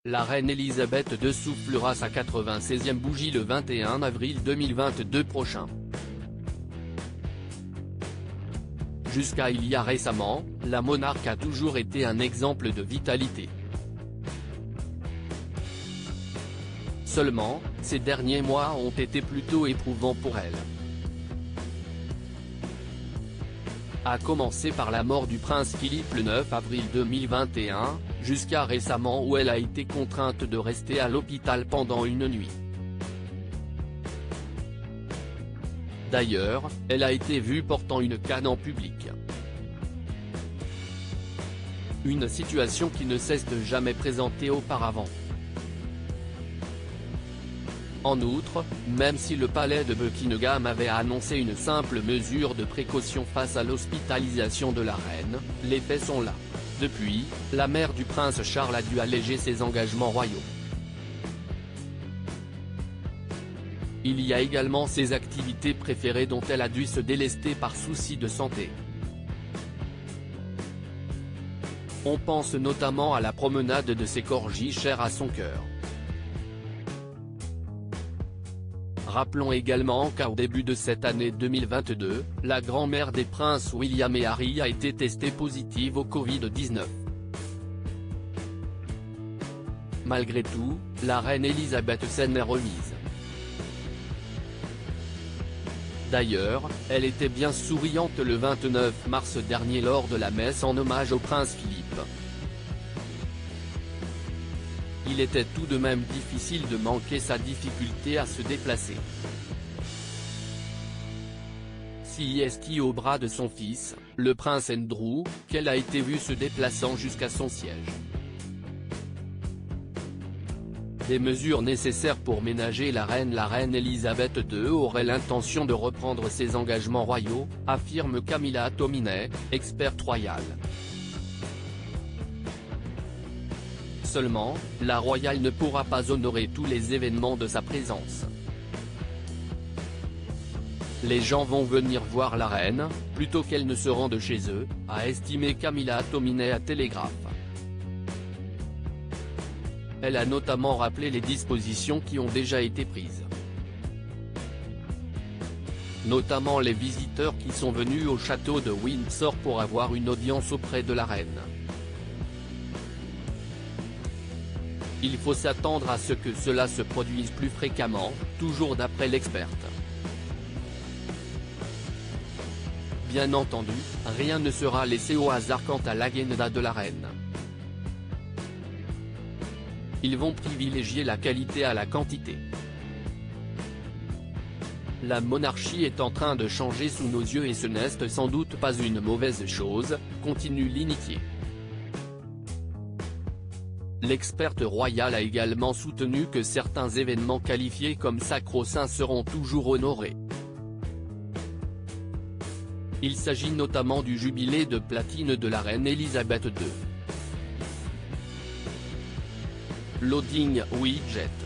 la reine Elisabeth II soufflera sa 96e bougie le 21 avril 2022 prochain. Jusqu'à il y a récemment, la monarque a toujours été un exemple de vitalité. Seulement, ces derniers mois ont été plutôt éprouvants pour elle. À commencer par la mort du prince Philippe le 9 avril 2021, jusqu'à récemment où elle a été contrainte de rester à l'hôpital pendant une nuit. D'ailleurs, elle a été vue portant une canne en public. Une situation qui ne cesse de jamais présenter auparavant. En outre, même si le palais de Buckingham avait annoncé une simple mesure de précaution face à l'hospitalisation de la reine, les faits sont là. Depuis, la mère du prince Charles a dû alléger ses engagements royaux. Il y a également ses activités préférées dont elle a dû se délester par souci de santé. On pense notamment à la promenade de ses corgis chers à son cœur. Rappelons également qu'au début de cette année 2022, la grand-mère des princes William et Harry a été testée positive au Covid-19. Malgré tout, la reine Elisabeth s'en est remise. D'ailleurs, elle était bien souriante le 29 mars dernier lors de la messe en hommage au prince Philippe. Il était tout de même difficile de manquer sa difficulté à se déplacer. Si est au bras de son fils, le prince Andrew, qu'elle a été vue se déplaçant jusqu'à son siège. Des mesures nécessaires pour ménager la reine Elisabeth II aurait l'intention de reprendre ses engagements royaux, affirme Camilla Tominey, experte royale. Seulement, la royale ne pourra pas honorer tous les événements de sa présence. Les gens vont venir voir la reine, plutôt qu'elle ne se rende chez eux, a estimé Camilla Tominey à Télégraphe. Elle a notamment rappelé les dispositions qui ont déjà été prises. Notamment les visiteurs qui sont venus au château de Windsor pour avoir une audience auprès de la reine. Il faut s'attendre à ce que cela se produise plus fréquemment, toujours d'après l'experte. Bien entendu, rien ne sera laissé au hasard quant à l'agenda de la reine. Ils vont privilégier la qualité à la quantité. La monarchie est en train de changer sous nos yeux et ce n'est sans doute pas une mauvaise chose, continue l'initié. L'experte royale a également soutenu que certains événements qualifiés comme sacro-saints seront toujours honorés. Il s'agit notamment du jubilé de platine de la reine Elisabeth II. Loading widget.